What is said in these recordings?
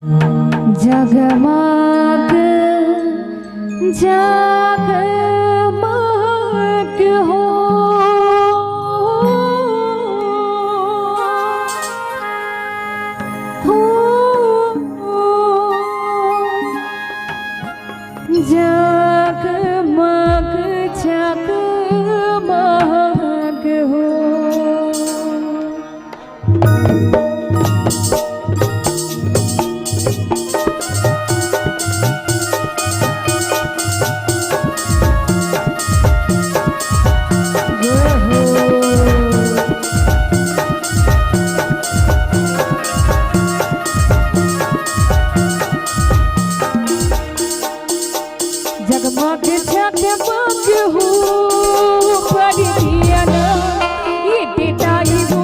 जगमग जगमग हो जगमग जगमग हो। जगमग जगमग हो पर दिया ना ये देताई वो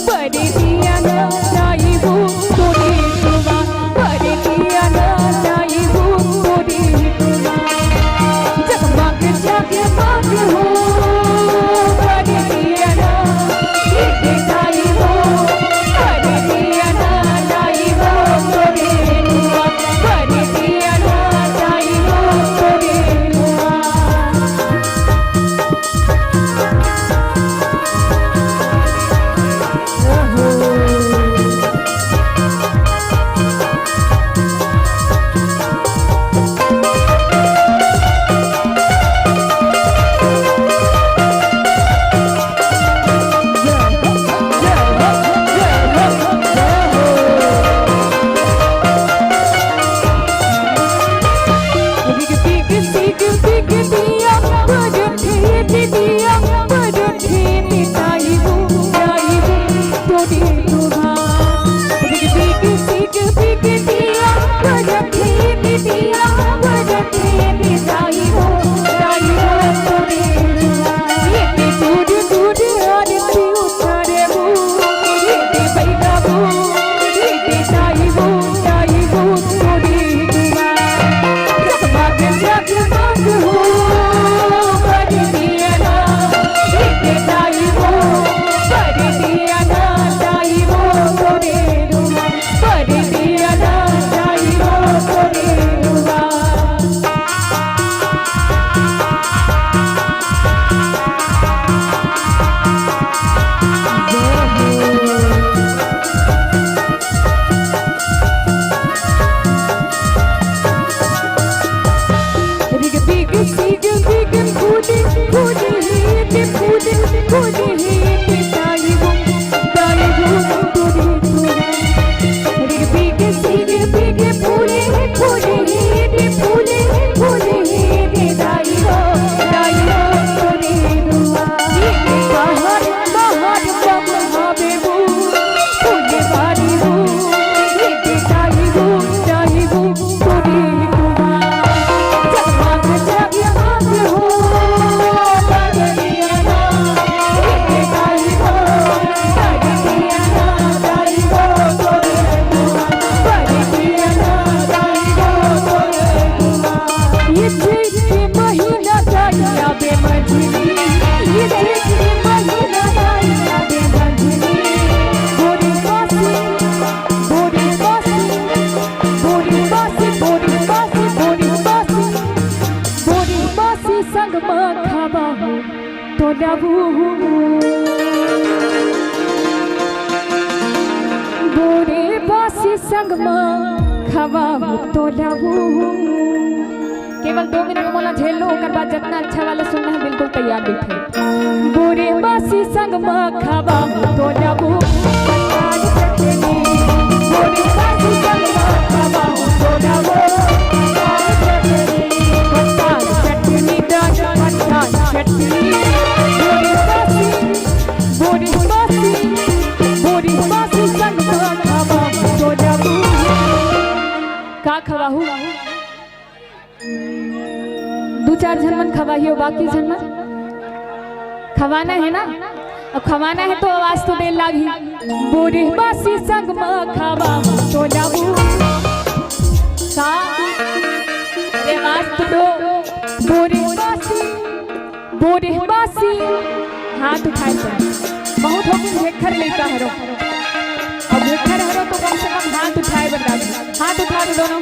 पर दिया ना ताई वो तोरे तुमा पर दिया ना ताई वो तोरे तुमा। जगमग जगमग हो पर दिया ना ये देताई वो पर दिया ना ताई वो तोरे तुमा पर दिया ना ताई वो तोरे तुमा। बोरे बासी संग खवा तो लाबू। केवल 2 मिनट मोला झेल लो, ओकर बाद जितना अच्छा वाला सुनना है बिल्कुल तैयार बैठे। बोरे बासी संग खवा तो लाबू बोरे बासी संग खवा तो लाबू चटनी चटनी का खवाहू 2-4 झनमन खवाहियो, बाकी झनमन खवाना है ना। अब खवाना है तो आवाज तो दे लागी। बोरे बासी संग खावा तो जाबू का अरे आवाज तो दो। बोरे बासी हाथ उठाए बहुत हो गए। भेखर लेता हरो, अब भेखर हरो तो कम से कम हाथ उठाए बता। दोनों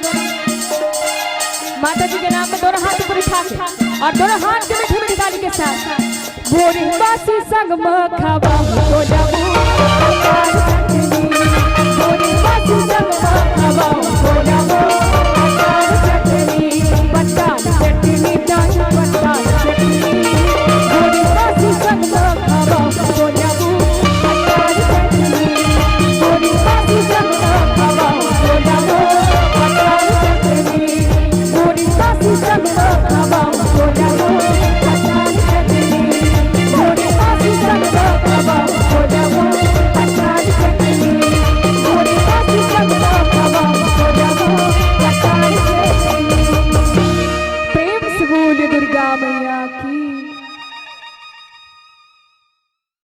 माता जी के नाम में दोनों हाथ ऊपर उठा के और दोनों हाथ के मीठी मीठी ताली के साथ भोरे बासी संग में खावा